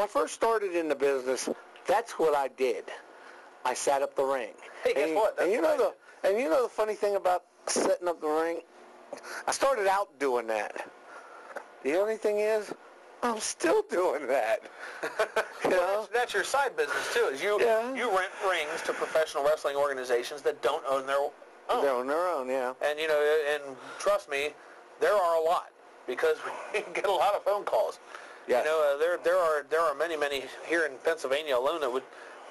I first started in the business, that's what I did. I sat up the ring. Hey, guess what? And you know the funny thing about setting up the ring? I started out doing that. The only thing is, I'm still doing that. Well, that's your side business too. Is you rent rings to professional wrestling organizations that don't own their own. They own their own, yeah. And and trust me, there are a lot because we get a lot of phone calls. Yes. There are many here in Pennsylvania alone that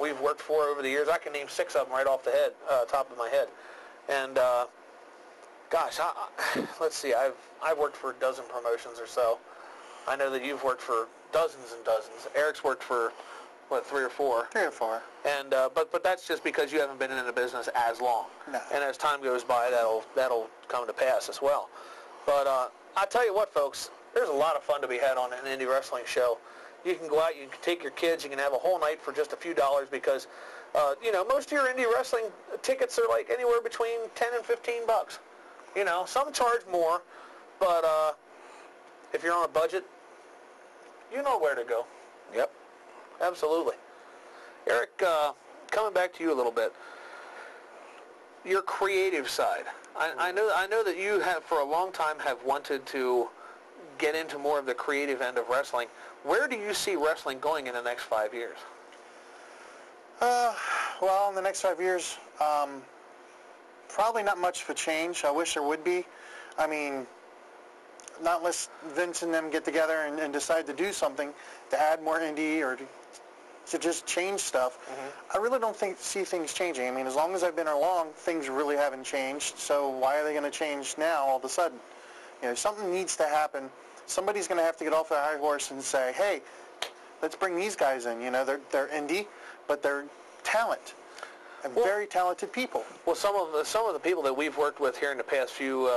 we've worked for over the years. I can name 6 of them right off the top of my head. And gosh, let's see. I've worked for a dozen promotions or so. I know that you've worked for dozens and dozens. Eric's worked for, what, 3 or 4? 3 or 4. And but that's just because you haven't been in the business as long. No. And as time goes by, that'll come to pass as well. But I tell you what, folks, there's a lot of fun to be had on an indie wrestling show. You can go out, you can take your kids, you can have a whole night for just a few dollars because, most of your indie wrestling tickets are like anywhere between $10 and $15. Some charge more, but if you're on a budget, you know where to go. Yep. Absolutely. Eric, coming back to you a little bit, your creative side. I know that you have for a long time have wanted to get into more of the creative end of wrestling. Where do you see wrestling going in the next 5 years? Well, in the next 5 years, probably not much of a change. I wish there would be. I mean, not unless Vince and them get together and decide to do something to add more indie or to just change stuff. Mm-hmm. I really don't see things changing. I mean, as long as I've been along, things really haven't changed. So why are they going to change now all of a sudden? Something needs to happen. Somebody's going to have to get off their high horse and say, hey, let's bring these guys in. They're indie, but they're talent. And very talented people. Well, some of the people that we've worked with here in the past few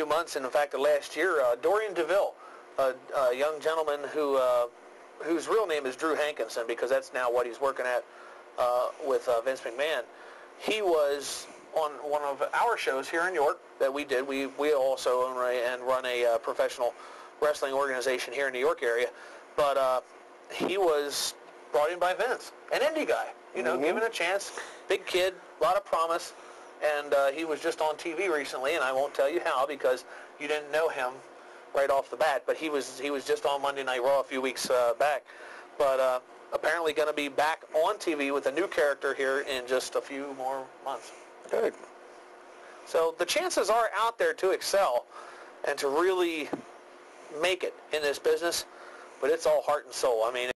months, and in fact the last year, Dorian DeVille, a young gentleman whose real name is Drew Hankinson because that's now what he's working at with Vince McMahon. He was on one of our shows here in York that we did. We also own and run a professional wrestling organization here in the York area, but he was brought in by Vince, an indie guy, given a chance, big kid, a lot of promise, and he was just on TV recently, and I won't tell you how because you didn't know him right off the bat, but he was just on Monday Night Raw a few weeks back, but apparently going to be back on TV with a new character here in just a few more months. Good. So the chances are out there to excel and to really make it in this business, but it's all heart and soul. I mean,